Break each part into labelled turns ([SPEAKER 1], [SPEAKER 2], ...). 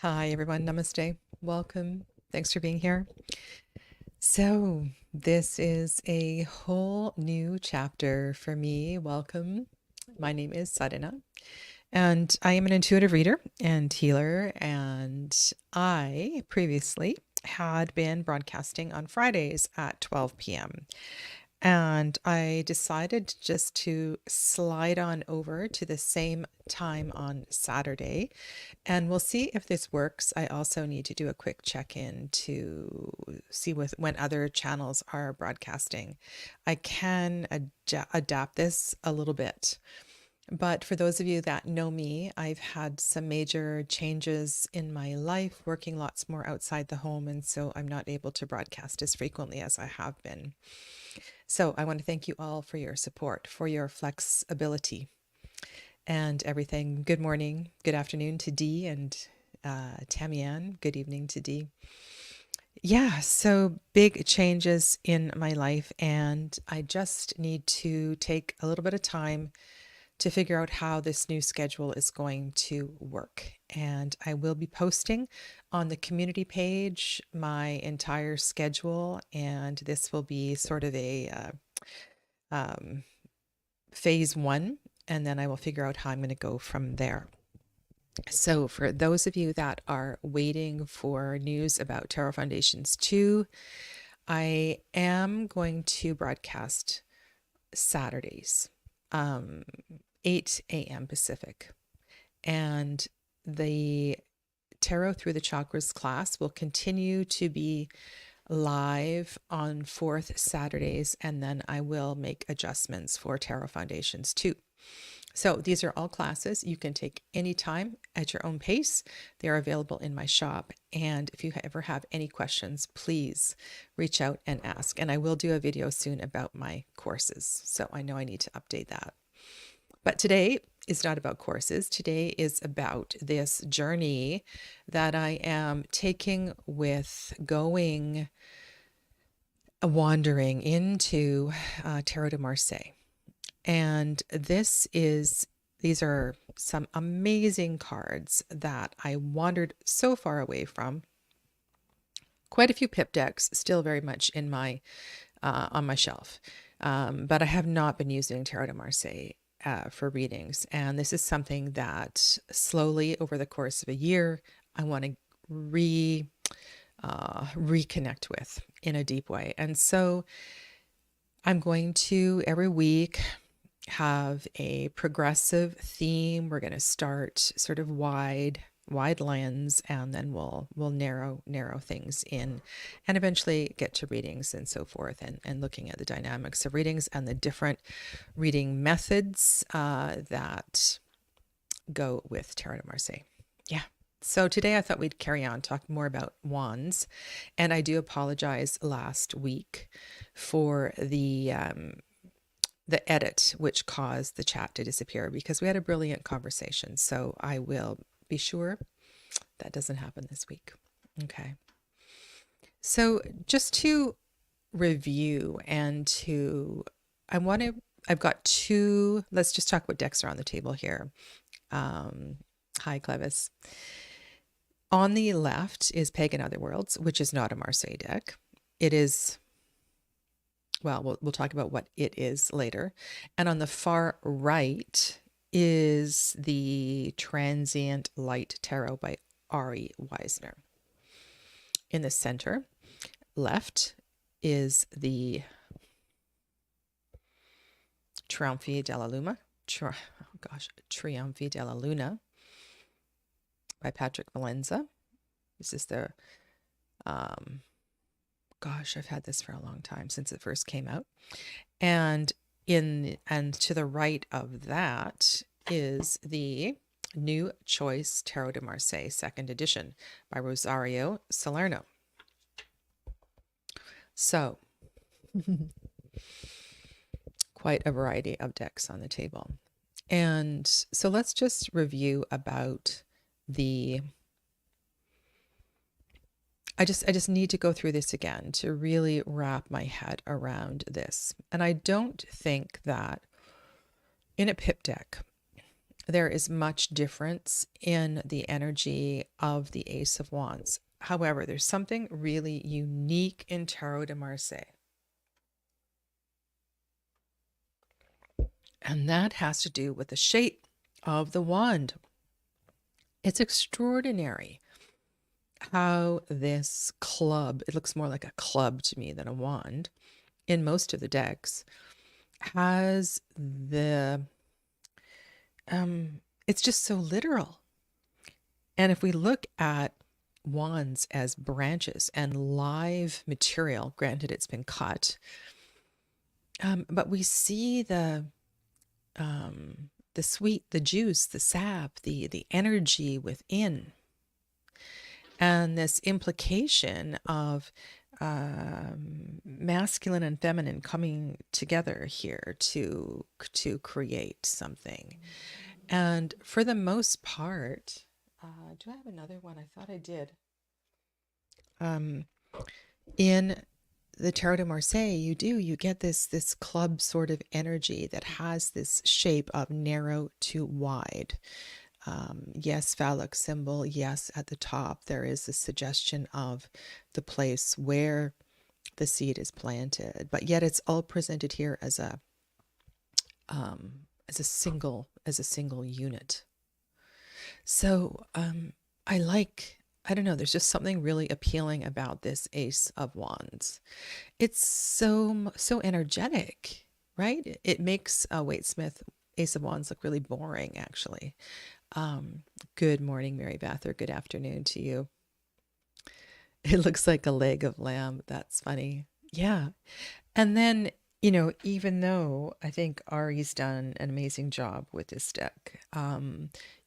[SPEAKER 1] Hi, everyone. Namaste. Welcome. Thanks for being here. So, this is a whole new chapter for me. Welcome. My name is Sadhana, and I am an intuitive reader and healer. And I previously had been broadcasting on Fridays at 12 p.m. And I decided just to slide on over to the same time on Saturday, and we'll see if this works. I also need to do a quick check-in to see when other channels are broadcasting. I can adapt this a little bit. But for those of you that know me, I've had some major changes in my life, working lots more outside the home, and so I'm not able to broadcast as frequently as I have been. So I want to thank you all for your support, for your flexibility and everything. Good morning, good afternoon to Dee and Tamianne. Good evening to Dee. Yeah, so big changes in my life, and I just need to take a little bit of time to figure out how this new schedule is going to work. And I will be posting on the community page my entire schedule, and this will be sort of a phase one, and then I will figure out how I'm going to go from there. So, for those of you that are waiting for news about Tarot Foundations 2, I am going to broadcast Saturdays, 8 a.m. Pacific. And the Tarot Through the Chakras class will continue to be live on fourth Saturdays, and then I will make adjustments for Tarot Foundations 2. So these are all classes you can take anytime at your own pace. They are available in my shop. And if you ever have any questions, please reach out and ask. And I will do a video soon about my courses. So I know I need to update that. But today is not about courses. Today is about this journey that I am taking with wandering into Tarot de Marseille. And these are some amazing cards that I wandered so far away from. Quite a few pip decks still very much in my on my shelf, but I have not been using Tarot de Marseille for readings. And this is something that slowly over the course of a year, I want to reconnect with in a deep way. And so I'm going to every week have a progressive theme. We're going to start sort of wide lens, and then we'll narrow things in, and eventually get to readings and so forth, and looking at the dynamics of readings and the different reading methods that go with Tarot de Marseille. Yeah. So today I thought we'd carry on, talk more about wands. And I do apologize last week for the edit, which caused the chat to disappear, because we had a brilliant conversation. So I will be sure that doesn't happen this week. Okay. So just to review I've got two, let's just talk what decks are on the table here. Hi, Clevis. On the left is Pagan Otherworlds, which is not a Marseille deck. It is, well, we'll talk about what it is later. And on the far right is the Transient Light Tarot by Ari Weisner. In the center left is the Trionfi della Luna. Trionfi della Luna by Patrick Valenza. This is the, I've had this for a long time, since it first came out. And to the right of that is the New Choice Tarot de Marseille, 2nd edition by Rosario Salerno. So, quite a variety of decks on the table. And so let's just review about I just need to go through this again to really wrap my head around this. And I don't think that in a pip deck, there is much difference in the energy of the Ace of Wands. However, there's something really unique in Tarot de Marseille, and that has to do with the shape of the wand. It's extraordinary how this club, it looks more like a club to me than a wand in most of the decks, has it's just so literal. And if we look at wands as branches and live material, granted it's been cut, but we see the sweet, the juice, the sap, the energy within, and this implication of masculine and feminine coming together here to create something. And for the most part, do I have another one? I thought I did. In the Tarot de Marseille, you get this club sort of energy that has this shape of narrow to wide. Yes, phallic symbol. Yes, at the top there is a suggestion of the place where the seed is planted, but yet it's all presented here as a single unit. So I don't know, there's just something really appealing about this Ace of Wands. It's so energetic, right? It makes a Waite-Smith Ace of Wands look really boring, actually. Good morning, Mary Beth, or good afternoon to you. It looks like a leg of lamb. That's funny. Yeah. And then, even though I think Ari's done an amazing job with this deck,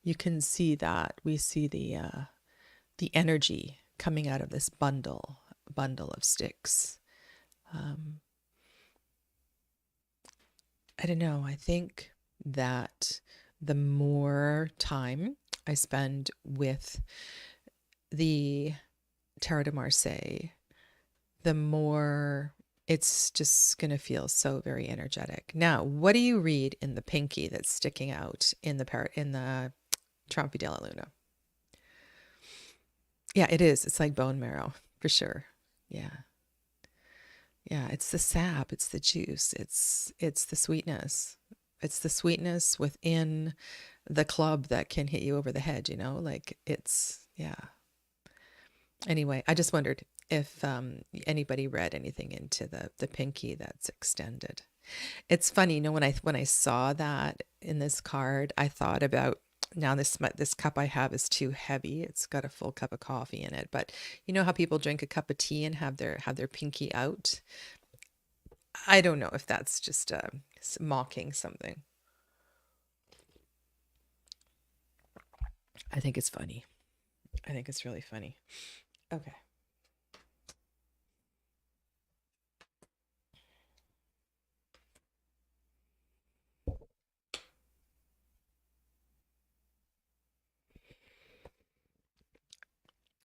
[SPEAKER 1] you can see that we see the energy coming out of this bundle of sticks. I don't know. I think that the more time I spend with the Tarot de Marseille, the more it's just going to feel so very energetic. Now, what do you read in the pinky that's sticking out in the Trompe della Luna? Yeah, it is. It's like bone marrow for sure. Yeah. Yeah, it's the sap, it's the juice, it's the sweetness. It's the sweetness within the club that can hit you over the head, like yeah. Anyway, I just wondered if anybody read anything into the pinky that's extended. It's funny, when I saw that in this card, I thought about, now this cup I have is too heavy. It's got a full cup of coffee in it, but you know how people drink a cup of tea and have their pinky out? I don't know if that's just mocking something. I think it's funny. I think it's really funny. Okay.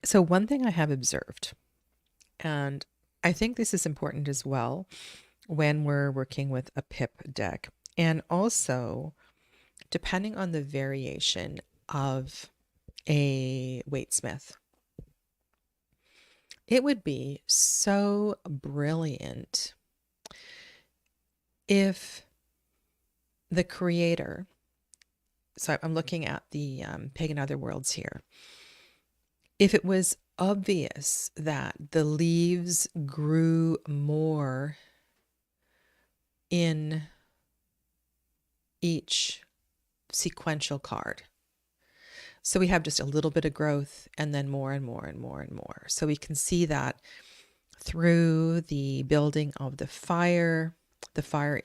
[SPEAKER 1] So one thing I have observed, and I think this is important as well when we're working with a pip deck, and also depending on the variation of a Waite-Smith, it would be so brilliant if the creator, so I'm looking at the Pagan Otherworlds here, if it was obvious that the leaves grew more in each sequential card. So we have just a little bit of growth and then more and more and more and more. So we can see that through the building of the fire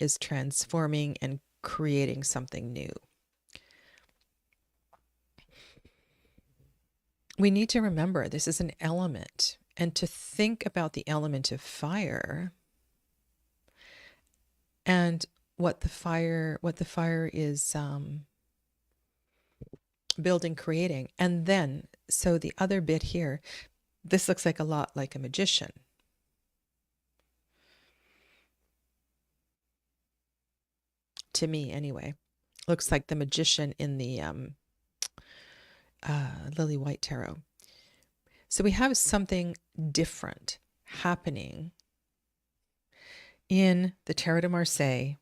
[SPEAKER 1] is transforming and creating something new. We need to remember this is an element, and to think about the element of fire and what the fire is building, creating. And then, so the other bit here, this looks like a lot like a magician. To me, anyway. looks like the magician in the Lily White Tarot. So we have something different happening in the Tarot de Marseille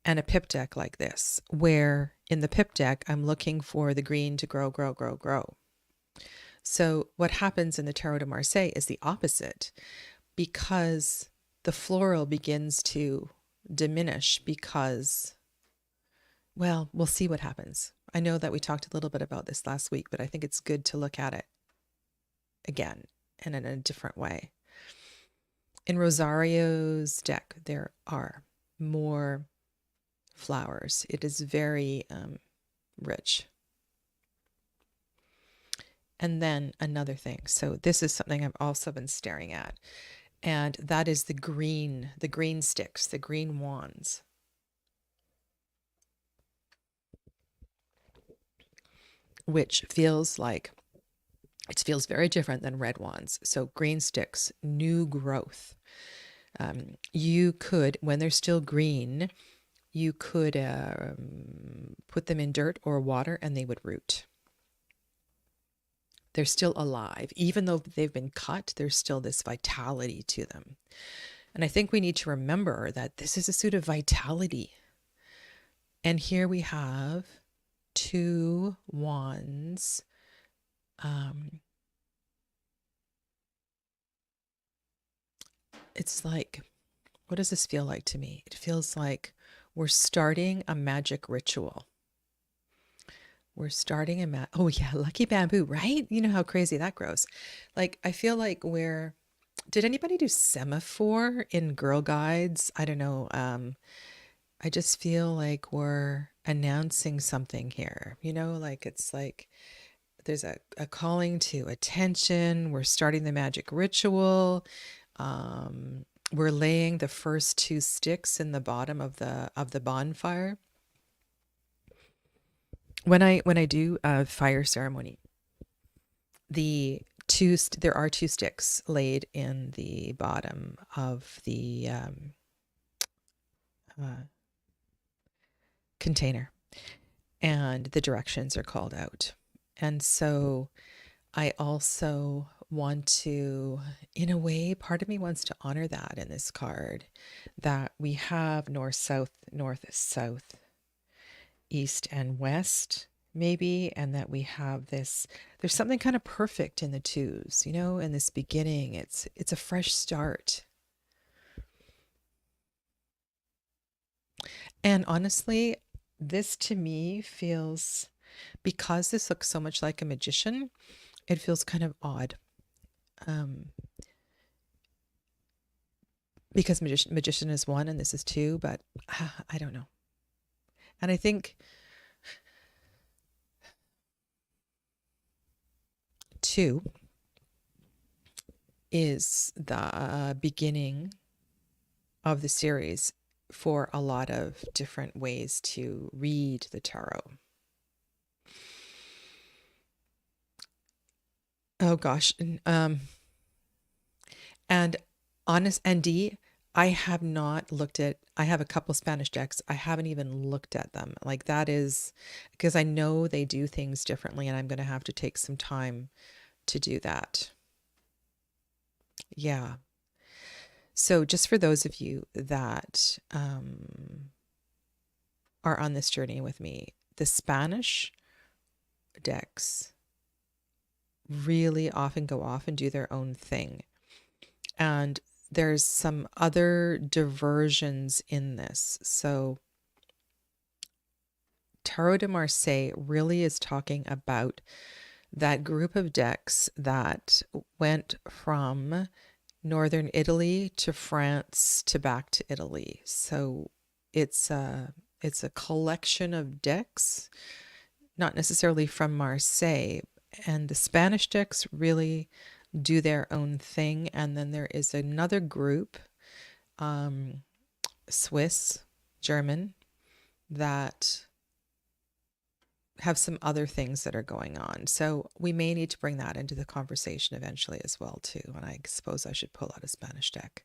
[SPEAKER 1] and a pip deck like this, where in the pip deck, I'm looking for the green to grow, grow, grow, grow. So what happens in the Tarot de Marseille is the opposite, because the floral begins to diminish because, well, we'll see what happens. I know that we talked a little bit about this last week, but I think it's good to look at it again and in a different way. In Rosario's deck, there are more flowers. It is very rich. And then another thing. So this is something I've also been staring at, and that is the green sticks, the green wands. Which feels like, it feels very different than red wands. So green sticks, new growth. You could, when they're still green, you could put them in dirt or water and they would root. They're still alive. Even though they've been cut, there's still this vitality to them. And I think we need to remember that this is a suit of vitality. And here we have 2 wands. It's like, what does this feel like to me? It feels like we're starting a magic ritual. We're starting a oh yeah, lucky bamboo, right? You know how crazy that grows. Like, I feel like did anybody do semaphore in Girl Guides? I don't know. I just feel like we're announcing something here, like it's like there's a calling to attention. We're starting the magic ritual. We're laying the first 2 sticks in the bottom of the bonfire. When I do a fire ceremony, there are 2 sticks laid in the bottom of the container, and the directions are called out. And so I also want to, in a way, part of me wants to honor that in this card, that we have north, south, east, and west, maybe, and that we have this, there's something kind of perfect in the 2s, in this beginning. It's a fresh start. And honestly, this to me feels, because this looks so much like a magician, it feels kind of odd. Because magician is 1 and this is 2, but I don't know. And I think 2 is the beginning of the series for a lot of different ways to read the tarot. Oh gosh. And honest, and D, I have not looked at, I have a couple Spanish decks. I haven't even looked at them. Like, that is because I know they do things differently, and I'm going to have to take some time to do that. Yeah. So just for those of you that are on this journey with me, the Spanish decks really often go off and do their own thing. And there's some other diversions in this. So Tarot de Marseille really is talking about that group of decks that went from northern Italy to France to back to Italy. So it's a collection of decks, not necessarily from Marseille. And the Spanish decks really do their own thing. And then there is another group, Swiss, German, that have some other things that are going on. So we may need to bring that into the conversation eventually as well too. And I suppose I should pull out a Spanish deck.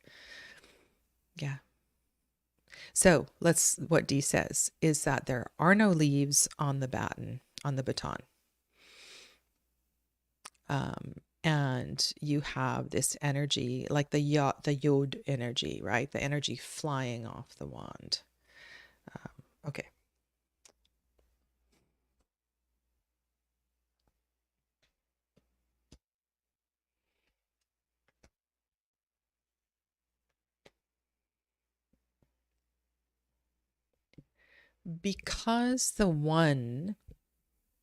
[SPEAKER 1] Yeah. So what D says is that there are no leaves on the baton. And you have this energy, like the yod energy, right? The energy flying off the wand. Okay. Because the one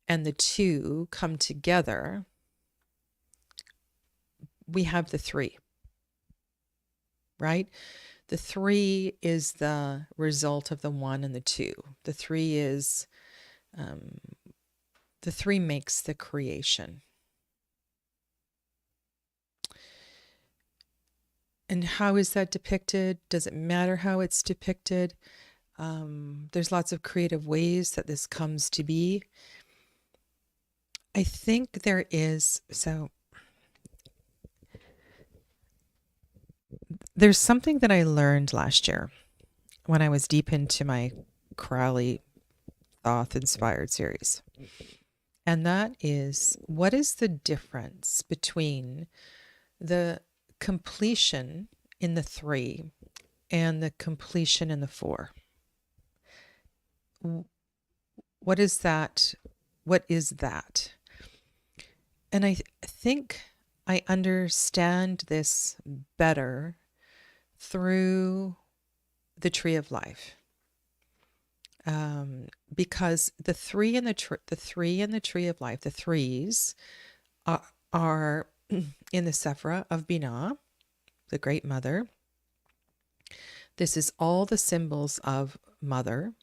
[SPEAKER 1] and the two come together, we have the three, right? The three is the result of the one and the two. The three is, the three makes the creation. And how is that depicted? Does it matter how it's depicted? There's lots of creative ways that this comes to be. I think there is, so there's something that I learned last year when I was deep into my Crowley Thoth inspired series. And that is, what is the difference between the completion in the three and the completion in the four? What is that? What is that? And I think I understand this better through the tree of life, because the three in the tree of life, the threes are in the Sephira of Binah, the Great Mother. This is all the symbols of Mother.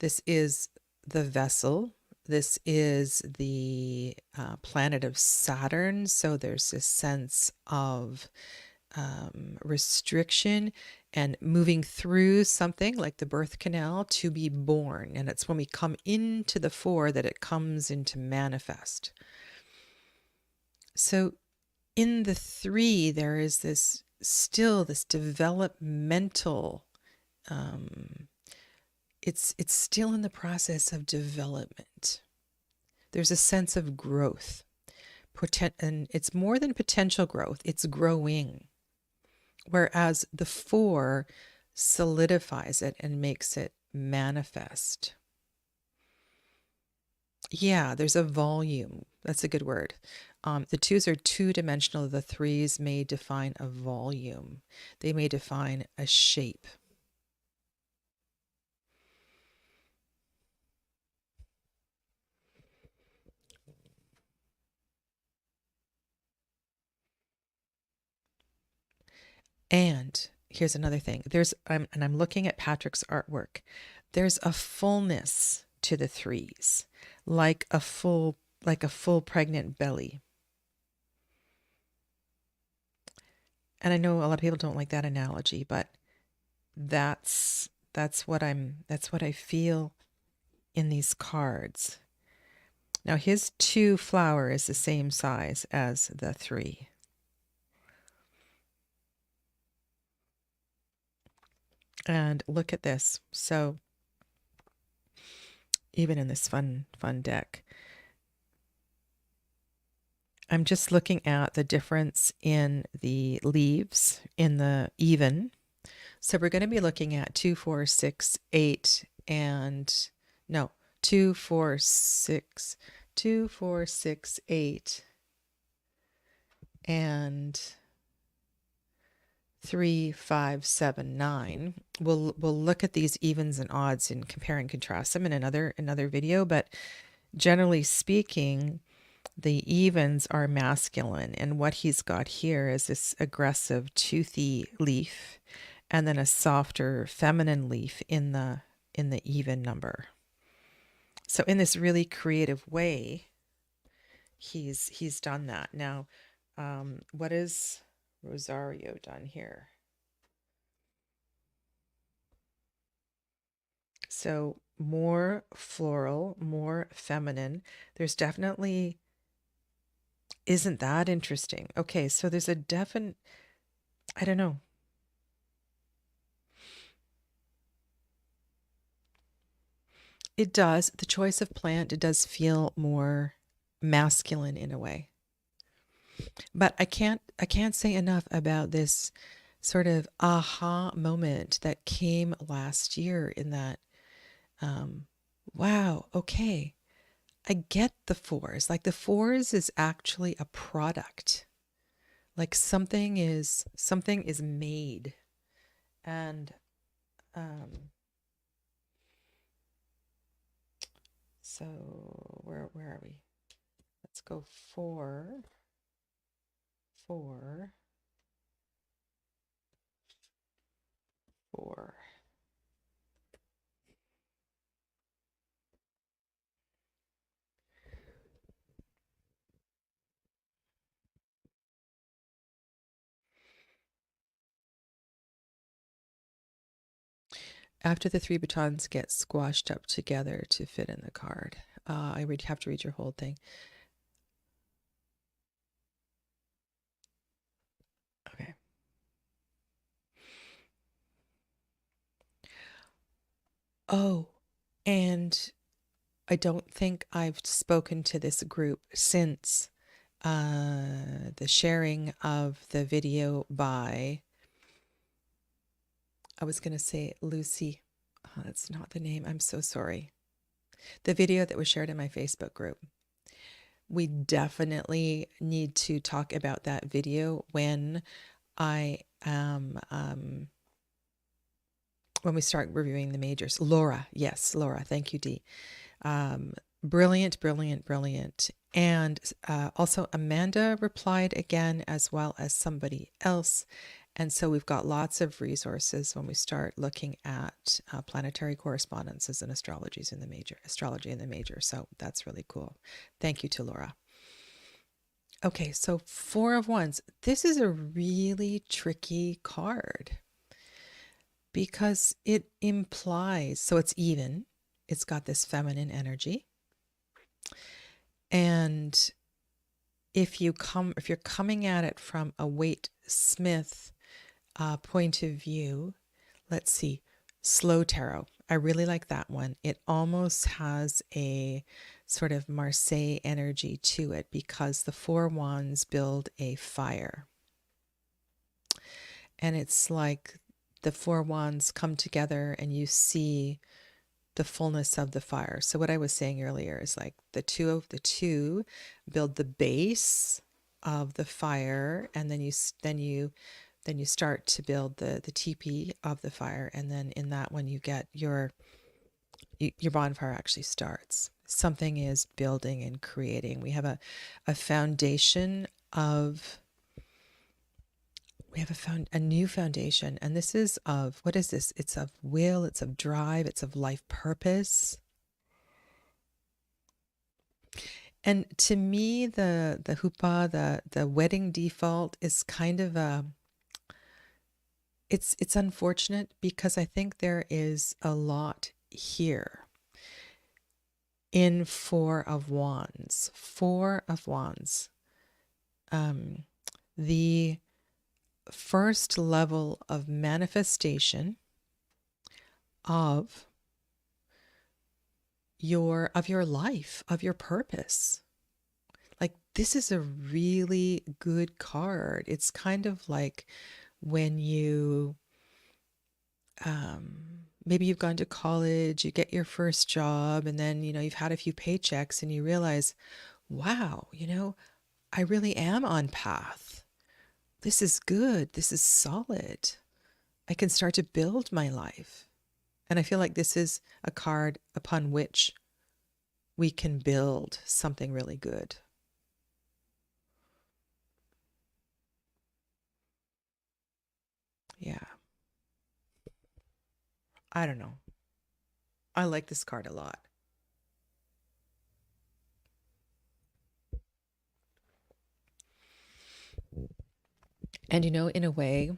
[SPEAKER 1] This is the vessel. This is the planet of Saturn. So there's this sense of restriction and moving through something like the birth canal to be born. And it's when we come into the four that it comes into manifest. So in the three, there is this developmental, it's still in the process of development. There's a sense of growth, and it's more than potential growth, it's growing. Whereas the four solidifies it and makes it manifest. Yeah, there's a volume. That's a good word. The twos are two-dimensional. The threes may define a volume. They may define a shape. And here's another thing. I'm looking at Patrick's artwork. There's a fullness to the threes, like a full pregnant belly. And I know a lot of people don't like that analogy, but that's what I feel in these cards. Now his 2 flower is the same size as the 3. And look at this. So even in this fun deck, I'm just looking at the difference in the leaves in the even. So we're going to be looking at 2, 4, 6, 8, and no, 2, 4, 6, 2, 4, 6, 8, and 3, 5, 7, 9. We'll look at these evens and odds and compare and contrast them in another video, but generally speaking, the evens are masculine, and what he's got here is this aggressive toothy leaf and then a softer feminine leaf in the even number. So in this really creative way, he's done that. Now, what is Rosario done here? So more floral, more feminine. There's definitely, isn't that interesting? Okay, so there's a definite, I don't know. It does. The choice of plant, it does feel more masculine in a way. But I can't say enough about this sort of aha moment that came last year in that um, wow, okay, I get the fours. Like the fours is actually a product. Like something is made. And um, so where are we? Let's go four, four. After the three batons get squashed up together to fit in the card. Have to read your whole thing. Okay. Oh, and I don't think I've spoken to this group since the sharing of the video by, I was going to say Lucy. Oh, that's not the name. I'm so sorry. The video that was shared in my Facebook group. We definitely need to talk about that video when I am, when we start reviewing the majors. Laura, yes, Laura, thank you, Dee. Brilliant, brilliant, brilliant. And also Amanda replied again, as well as somebody else. And so we've got lots of resources when we start looking at planetary correspondences and astrology in the major. So that's really cool. Thank you to Laura. Okay, so Four of Wands. This is a really tricky card because it implies, so it's even, it's got this feminine energy. And if you're coming at it from a Waite Smith point of view, let's see, Slow Tarot. I really like that one. It almost has a sort of Marseille energy to it because the Four Wands build a fire. And it's like the Four Wands come together and you see the fullness of the fire. So what I was saying earlier is like the two build the base of the fire, and then you start to build the teepee of the fire, and then in that one you get your bonfire actually starts. Something is building and creating. We have a foundation of a new foundation, and this is of, what is this? It's of will, it's of drive, it's of life purpose. And to me, the huppah, the wedding default is kind of a, it's unfortunate because I think there is a lot here in Four of Wands. Four of Wands. The first level of manifestation of your life, of your purpose. Like, this is a really good card. It's kind of like when you maybe you've gone to college, you get your first job, and then you've had a few paychecks and you realize, wow, I really am on path. This is good. This is solid. I can start to build my life. And I feel like this is a card upon which we can build something really good. Yeah. I don't know. I like this card a lot. And in a way,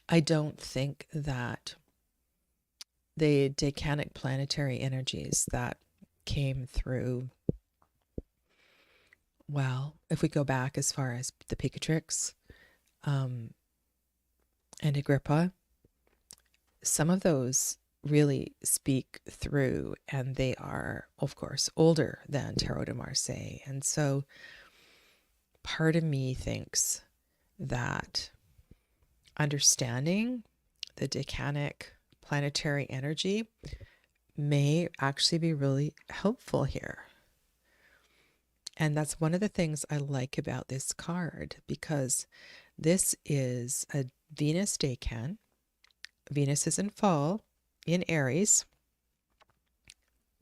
[SPEAKER 1] I don't think that the decanic planetary energies that came through, well, if we go back as far as the Picatrix and Agrippa, some of those really speak through, and they are, of course, older than Tarot de Marseille. And so part of me thinks that understanding the decanic planetary energy may actually be really helpful here. And that's one of the things I like about this card, because this is a Venus decan. Venus is in fall in Aries,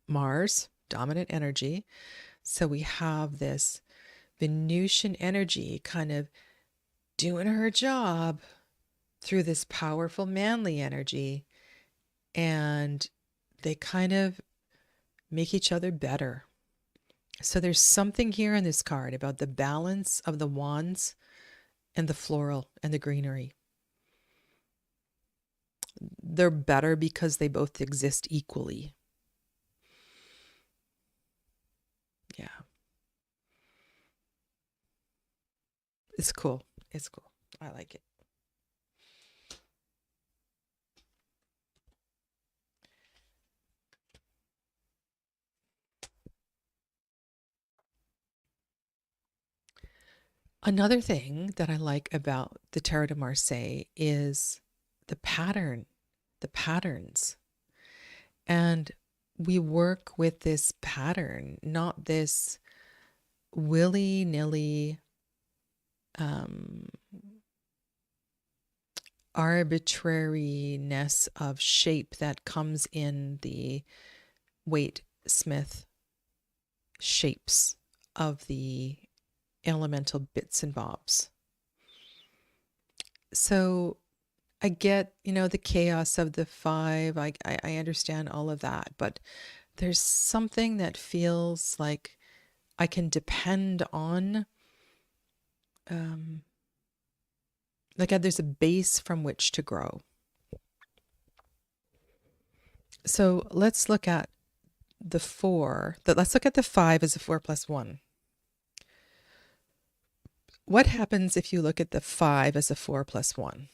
[SPEAKER 1] Mars, dominant energy. So we have this Venusian energy kind of doing her job through this powerful manly energy. And they kind of make each other better. So there's something here in this card about the balance of the wands and the floral and the greenery. They're better because they both exist equally. Yeah. It's cool. It's cool. I like it. Another thing that I like about the Tarot de Marseille is the pattern, the patterns. And we work with this pattern, not this willy-nilly arbitrariness of shape that comes in the Waite Smith shapes of the elemental bits and bobs. So I get, the chaos of the five. I understand all of that, but there's something that feels like I can depend on, there's a base from which to grow. So let's look at the four. Let's look at the five as a 4 plus 1. What happens if you look at the 5 as a 4 plus 1?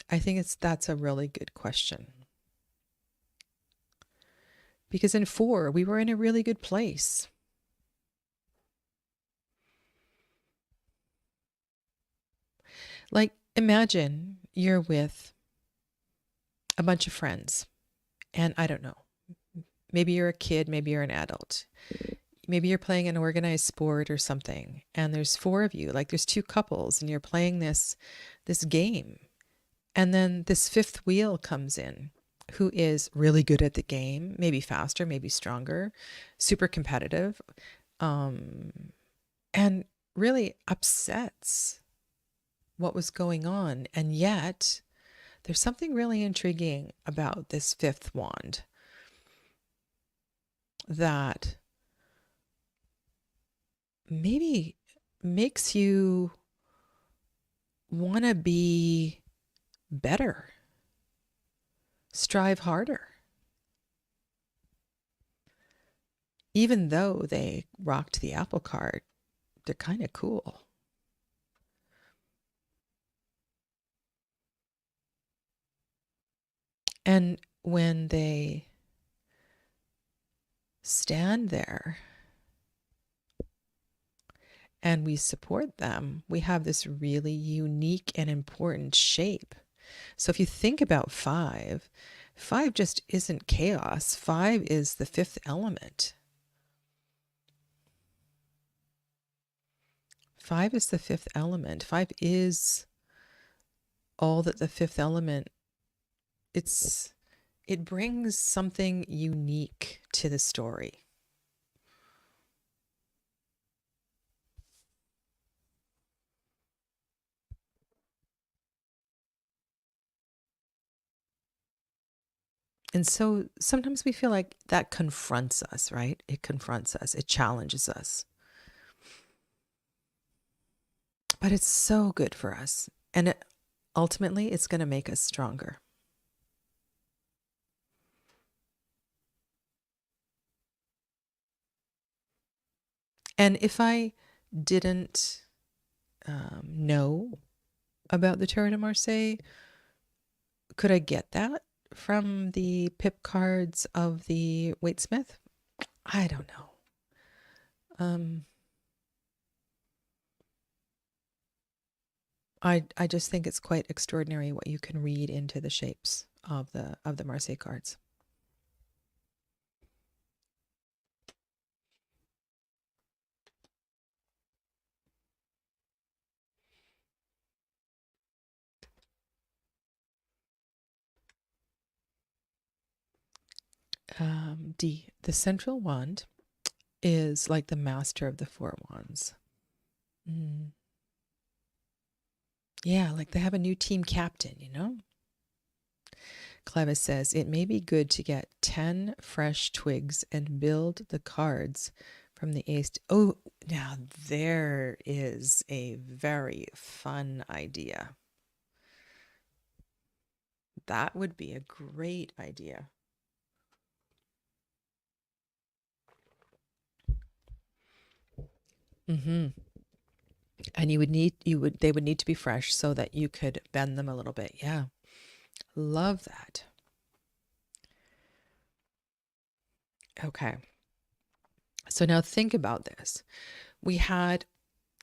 [SPEAKER 1] I think that's a really good question. Because in 4, we were in a really good place. Like, imagine you're with a bunch of friends, and I don't know, maybe you're a kid, maybe you're an adult. Maybe you're playing an organized sport or something, and there's 4 of you, like there's 2 couples, and you're playing this game. And then this 5th wheel comes in, who is really good at the game, maybe faster, maybe stronger, super competitive, and really upsets what was going on. And yet there's something really intriguing about this 5th wand that maybe makes you want to be better, strive harder. Even though they rocked the apple cart, they're kind of cool. And when they stand there and we support them, we have this really unique and important shape. So if you think about 5, 5 just isn't chaos. 5 is the 5th element. 5 is the 5th element. 5 is all that the 5th element, it brings something unique to the story. And so sometimes we feel like that confronts us, right? It confronts us. It challenges us. But it's so good for us. And ultimately, it's going to make us stronger. And if I didn't know about the Tarot de Marseille, could I get that from the pip cards of the Waitsmith? I don't know. I just think it's quite extraordinary what you can read into the shapes of the Marseille cards. D. The central wand is like the master of the four wands. Mm. Yeah, like they have a new team captain, you know? Clevis says, it may be good to get 10 fresh twigs and build the cards from the ace. Oh, now there is a very fun idea. That would be a great idea. Mm-hmm. And they would need to be fresh so that you could bend them a little bit. Yeah. Love that. Okay. So now think about this. We had,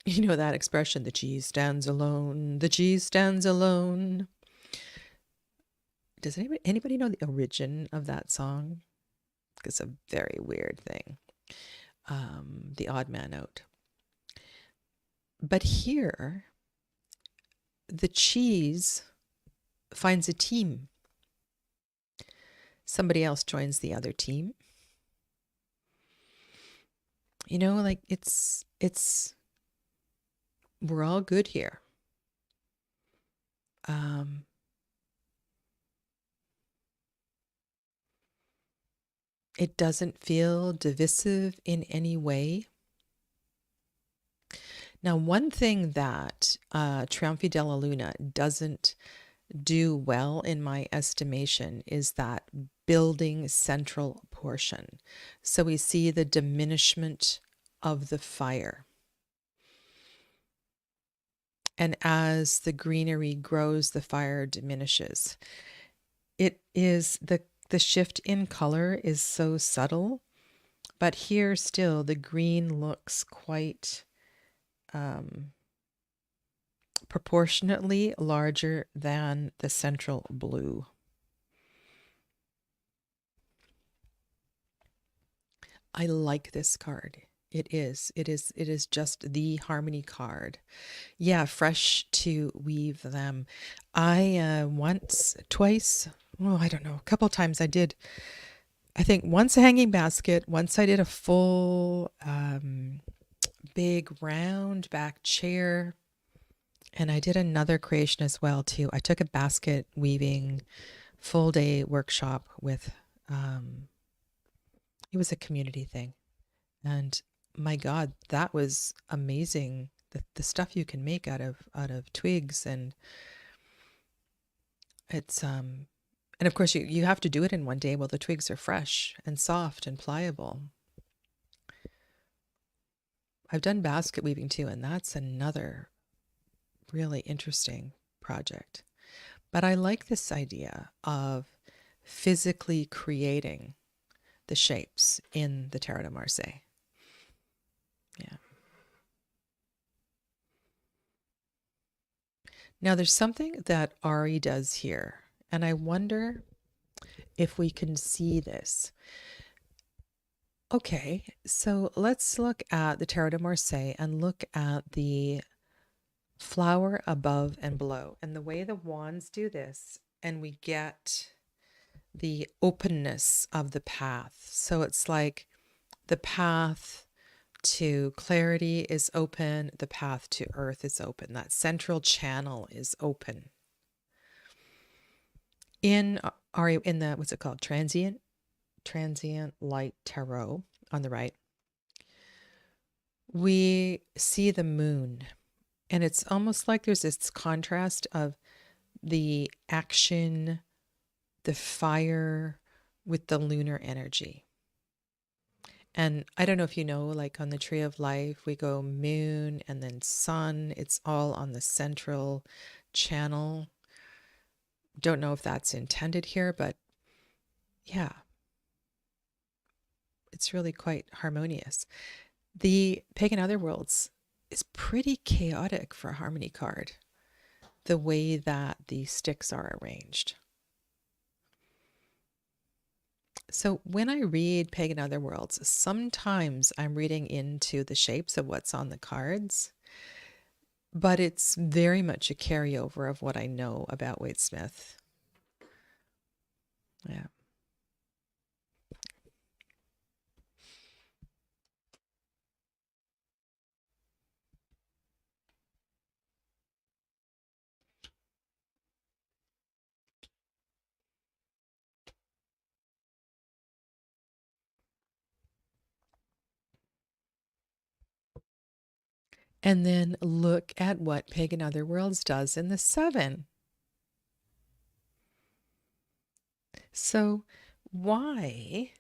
[SPEAKER 1] that expression, the cheese stands alone, the cheese stands alone. Does anybody know the origin of that song? It's a very weird thing. The odd man out. But here, the cheese finds a team. Somebody else joins the other team. Like it's we're all good here. It doesn't feel divisive in any way. Now, one thing that Trionfi della Luna doesn't do well, in my estimation, is that building central portion. So we see the diminishment of the fire. And as the greenery grows, the fire diminishes. It is the shift in color is so subtle, but here still the green looks quite proportionately larger than the central blue. I like this card. It is just the harmony card. Yeah, fresh to weave them. I once, twice, I don't know, a couple times I did. I think once a hanging basket, once I did a full big round back chair, and I did another creation as well too. I took a basket weaving full day workshop with it was a community thing. And my God, that was amazing. The stuff you can make out of twigs, and it's and of course you have to do it in one day while the twigs are fresh and soft and pliable. I've done basket weaving too, and that's another really interesting project. But I like this idea of physically creating the shapes in the Tarot de Marseille. Yeah. Now there's something that Ari does here, and I wonder if we can see this. Okay, so let's look at the Tarot de Marseille and look at the flower above and below. And the way the wands do this, and we get the openness of the path. So it's like the path to clarity is open, the path to earth is open. That central channel is open. In the what's it called? Transient light tarot on the right, we see the moon, and it's almost like there's this contrast of the action, the fire with the lunar energy. And I don't know if you know, like on the Tree of Life, we go moon and then sun. It's all on the central channel. Don't know if that's intended here, but yeah, it's really quite harmonious. The Pagan Otherworlds is pretty chaotic for a harmony card, the way that the sticks are arranged. So when I read Pagan Otherworlds, sometimes I'm reading into the shapes of what's on the cards, but it's very much a carryover of what I know about Wade Smith. Yeah. And then look at what Pagan Otherworlds does in the 7. So why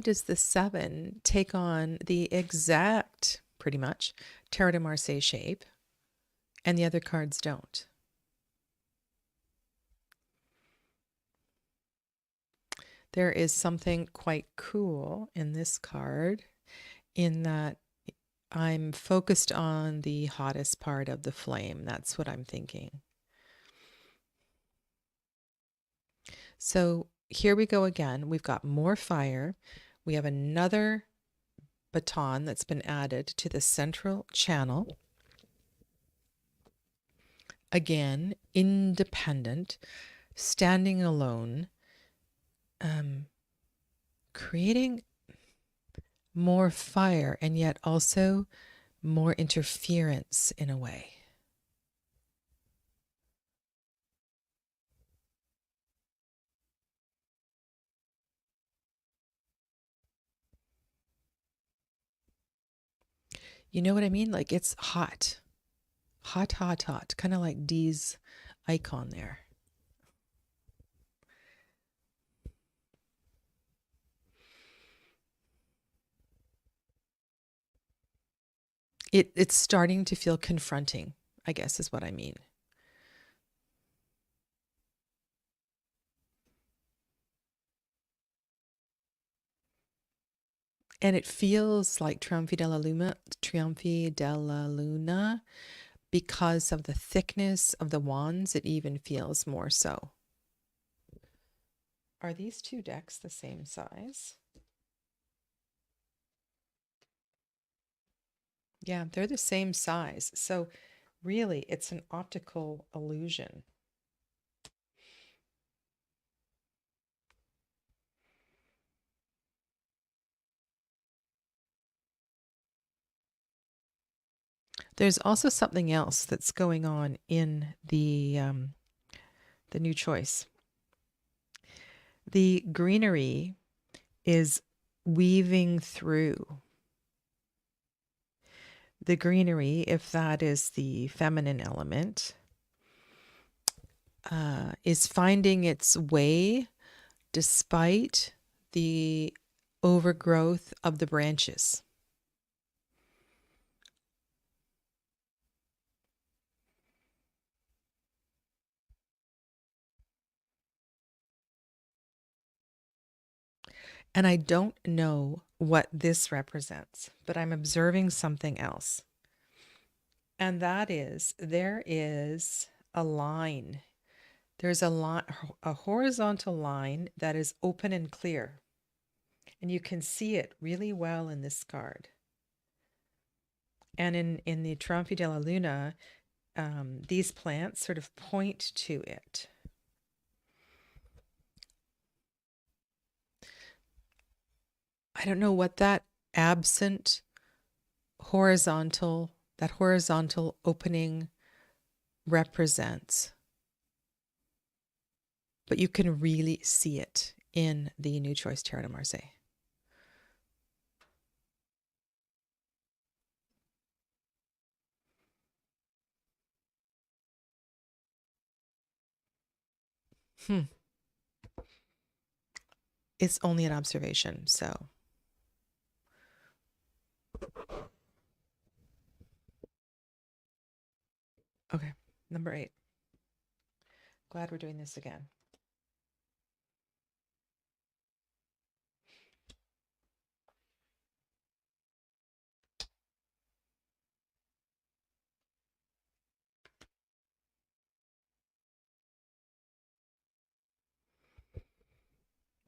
[SPEAKER 1] does the 7 take on the exact, pretty much, Tarot de Marseille shape and the other cards don't? There is something quite cool in this card in that I'm focused on the hottest part of the flame. That's what I'm thinking. So here we go again. We've got more fire. We have another baton that's been added to the central channel. Again, independent, standing alone, creating more fire and yet also more interference in a way. You know what I mean? Like it's hot, hot, hot, hot, kind of like Dee's icon there. It's starting to feel confronting, I guess is what I mean. And it feels like Trionfi della Luna, because of the thickness of the wands, it even feels more so. Are these two decks the same size? Yeah, they're the same size. So really, it's an optical illusion. There's also something else that's going on in the new choice. The greenery is weaving through. The greenery, if that is the feminine element, is finding its way despite the overgrowth of the branches. And I don't know what this represents, but I'm observing something else. And that is, there is a line. There's a horizontal line that is open and clear. And you can see it really well in this card. And in the Trionfi della Luna, these plants sort of point to it. I don't know what that absent horizontal opening represents, but you can really see it in the New Choice Tarot de Marseille. It's only an observation, so. Okay. Number 8. Glad we're doing this again.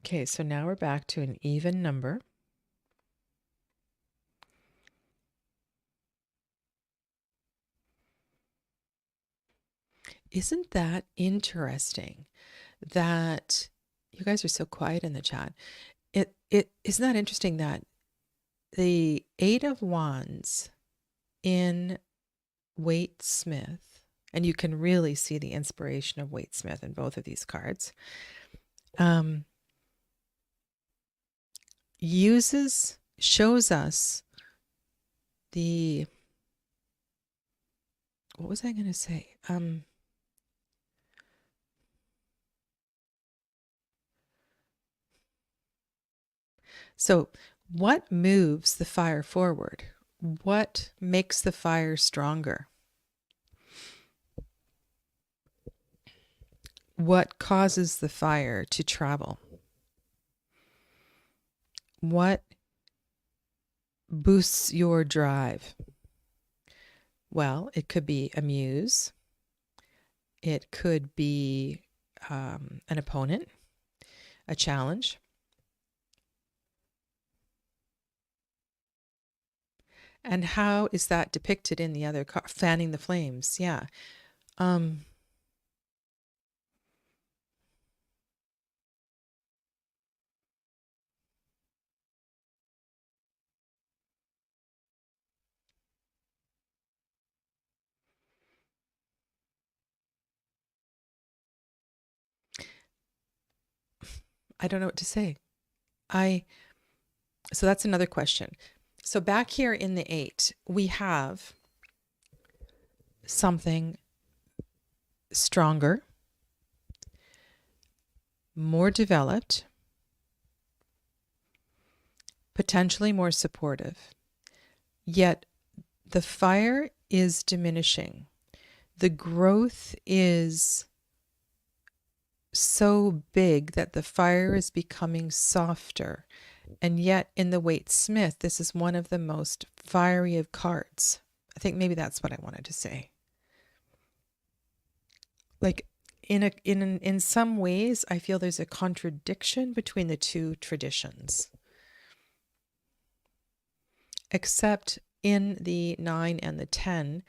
[SPEAKER 1] Okay, so now we're back to an even number. Isn't that interesting that you guys are so quiet in the chat? It isn't that interesting that the 8 of Wands in Waite Smith, and you can really see the inspiration of Waite Smith in both of these cards, shows us the, what was I going to say? So what moves the fire forward? What makes the fire stronger? What causes the fire to travel? What boosts your drive? Well, it could be a muse. It could be an opponent, a challenge. And how is that depicted in the other card? Fanning the flames, yeah. I don't know what to say. So that's another question. So back here in the 8, we have something stronger, more developed, potentially more supportive. Yet the fire is diminishing. The growth is so big that the fire is becoming softer. And yet in the Waite Smith, this is one of the most fiery of cards. I think maybe that's what I wanted to say. Like in some ways, I feel there's a contradiction between the two traditions. Except in the 9 and the 10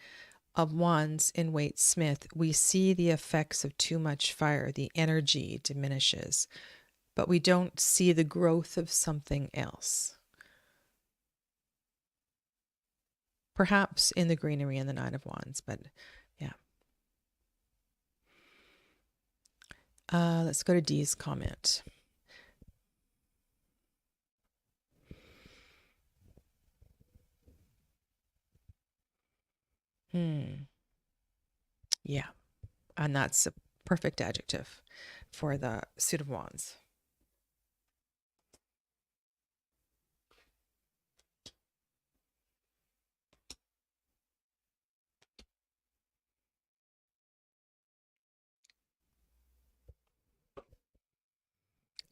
[SPEAKER 1] of Wands in Waite Smith, we see the effects of too much fire. The energy diminishes, but we don't see the growth of something else. Perhaps in the greenery in the 9 of Wands, but yeah. Let's go to Dee's comment. Yeah, and that's a perfect adjective for the Suit of Wands.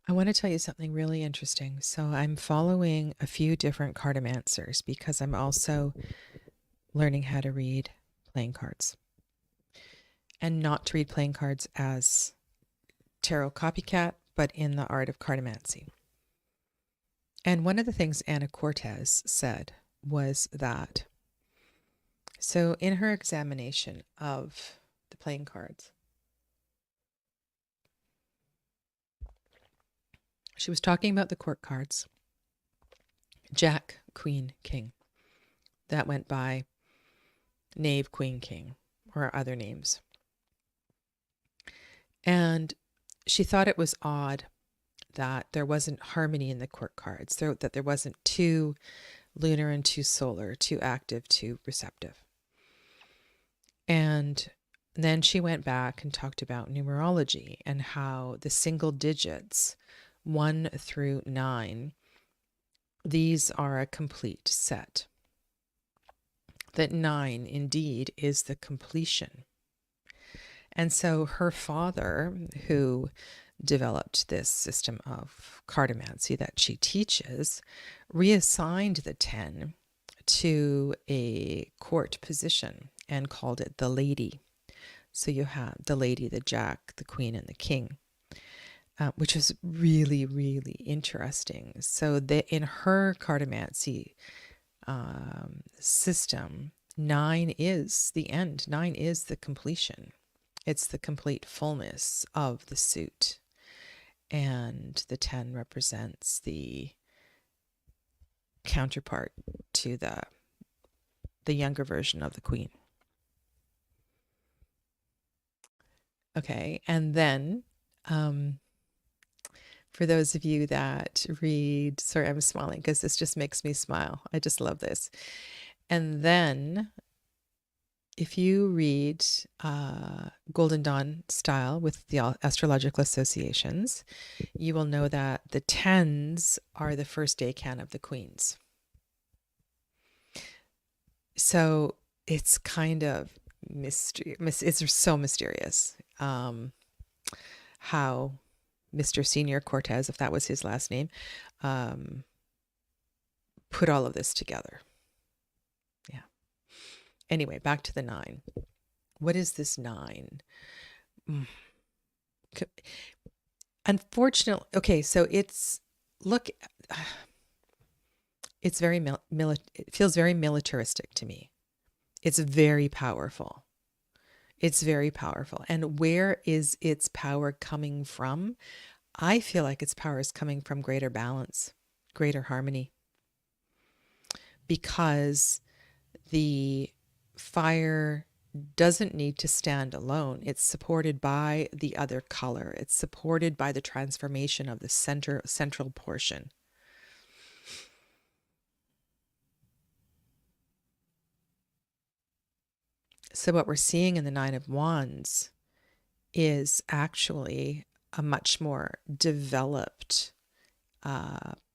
[SPEAKER 1] I want to tell you something really interesting. So I'm following a few different cartomancers because I'm also learning how to read playing cards. And not to read playing cards as tarot copycat, but in the art of cartomancy. And one of the things Anna Cortez said was that, so in her examination of the playing cards, she was talking about the court cards. Jack, Queen, King. That went by Knave, Queen, King, or other names. And she thought it was odd that there wasn't harmony in the court cards, that there wasn't two lunar and two solar, two active, two receptive. And then she went back and talked about numerology and how the single digits, 1 through 9, these are a complete set. That 9 indeed is the completion. And so her father, who developed this system of cartomancy that she teaches, reassigned the 10 to a court position and called it the lady. So you have the lady, the jack, the queen, and the king, which is really, really interesting. So in her cartomancy system, 9 is the end. 9 is the completion. It's the complete fullness of the suit. And the 10 represents the counterpart to the younger version of the queen. Okay, and then for those of you that read, sorry, I'm smiling because this just makes me smile. I just love this. And then if you read Golden Dawn style with the astrological associations, you will know that the 10s are the first decan of the queens. So it's kind of it's so mysterious how Mr. Senior Cortez, if that was his last name, put all of this together. Yeah. Anyway, back to the 9. What is this 9? Unfortunately, okay, so it's very it feels very militaristic to me. It's very powerful. It's very powerful. And where is its power coming from? I feel like its power is coming from greater balance, greater harmony. Because the fire doesn't need to stand alone. It's supported by the other color. It's supported by the transformation of the central portion. So what we're seeing in the 9 of Wands is actually a much more developed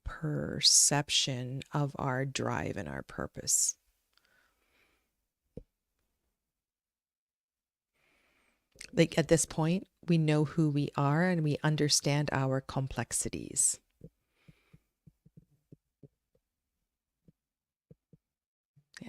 [SPEAKER 1] perception of our drive and our purpose. Like at this point, we know who we are and we understand our complexities. Yeah.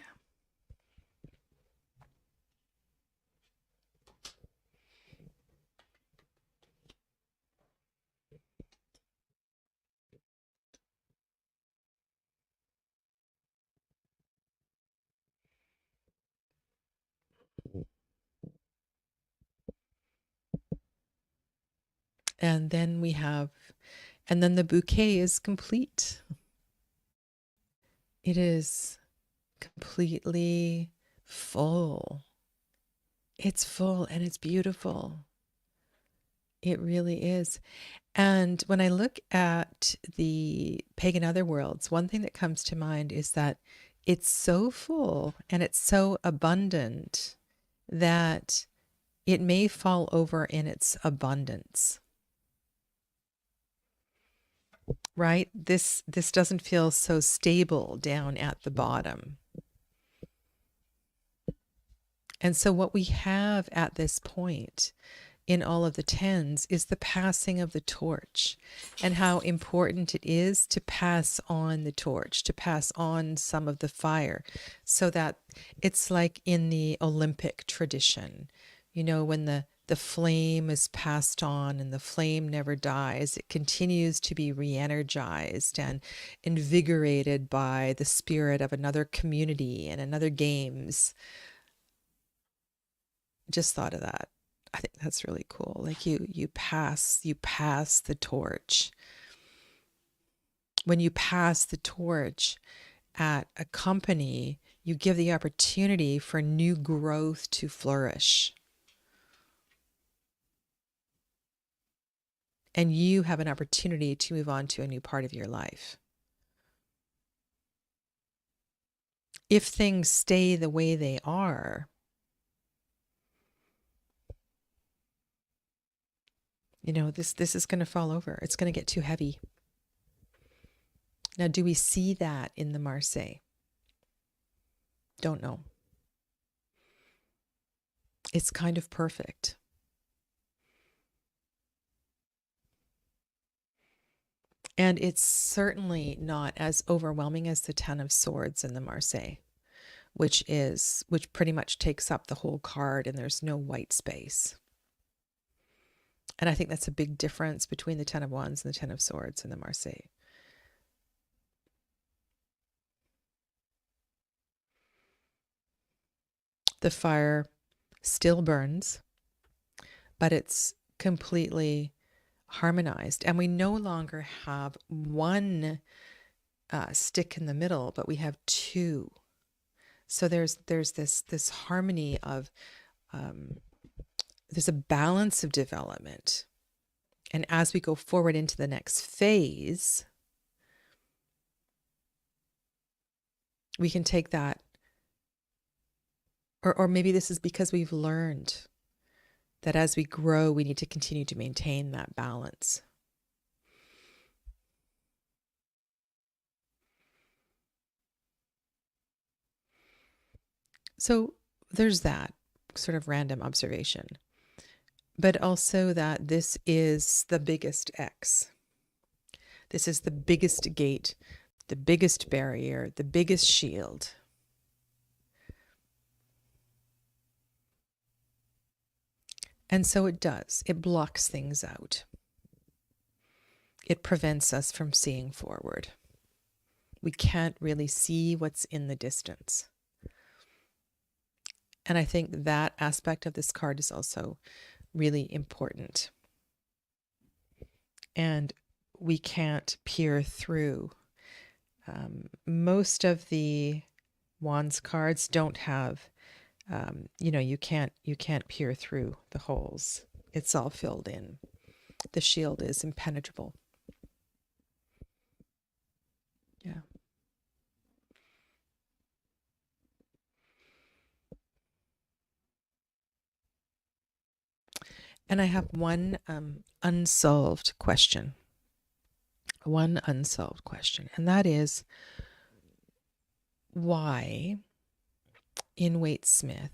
[SPEAKER 1] And then the bouquet is complete. It is completely full. It's full and it's beautiful. It really is. And when I look at the pagan otherworlds, one thing that comes to mind is that it's so full and it's so abundant that it may fall over in its abundance. Right? This doesn't feel so stable down at the bottom. And so what we have at this point in all of the 10s is the passing of the torch, and how important it is to pass on the torch, to pass on some of the fire, so that it's like in the Olympic tradition, you know, when the flame is passed on and the flame never dies, it continues to be re-energized and invigorated by the spirit of another community and another games. Just thought of that. I think that's really cool. Like you pass the torch. When you pass the torch at a company, you give the opportunity for new growth to flourish. And you have an opportunity to move on to a new part of your life. If things stay the way they are, you know, this is going to fall over. It's going to get too heavy. Now, do we see that in the Marseille? Don't know. It's kind of perfect. And it's certainly not as overwhelming as the Ten of Swords in the Marseille, which pretty much takes up the whole card and there's no white space. And I think that's a big difference between the Ten of Wands and the Ten of Swords in the Marseille. The fire still burns, but it's completely harmonized. And we no longer have one stick in the middle, but we have two. So there's this harmony of there's a balance of development. And as we go forward into the next phase, we can take that, or maybe this is because we've learned that as we grow, we need to continue to maintain that balance. So there's that sort of random observation, but also that this is the biggest X. This is the biggest gate, the biggest barrier, the biggest shield. And so it does. It blocks things out. It prevents us from seeing forward. We can't really see what's in the distance. And I think that aspect of this card is also really important. And we can't peer through. Most of the Wands cards don't have, you can't peer through the holes. It's all filled in. The shield is impenetrable. Yeah. And I have one unsolved question. One unsolved question. And that is, why in Waite-Smith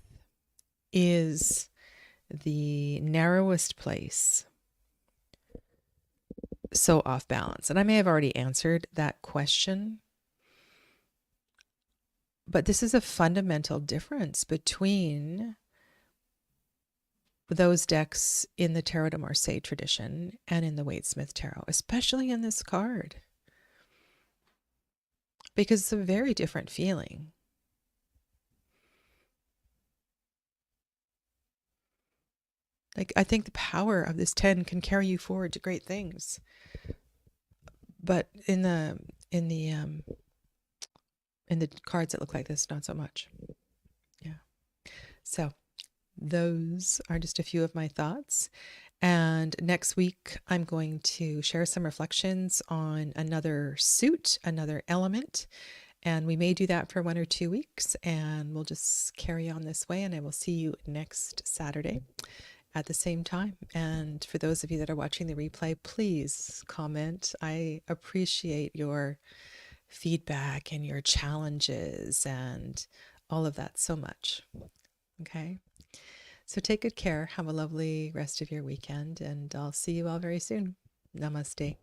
[SPEAKER 1] is the narrowest place so off balance? And I may have already answered that question, but this is a fundamental difference between those decks in the Tarot de Marseille tradition and in the Waite-Smith Tarot, especially in this card, because it's a very different feeling. Like, I think the power of this 10 can carry you forward to great things. But in the cards that look like this, not so much. Yeah. So those are just a few of my thoughts. And next week, I'm going to share some reflections on another suit, another element. And we may do that for 1 or 2 weeks, and we'll just carry on this way. And I will see you next Saturday at the same time. And for those of you that are watching the replay, please comment. I appreciate your feedback and your challenges and all of that so much. Okay? So take good care. Have a lovely rest of your weekend, and I'll see you all very soon. Namaste.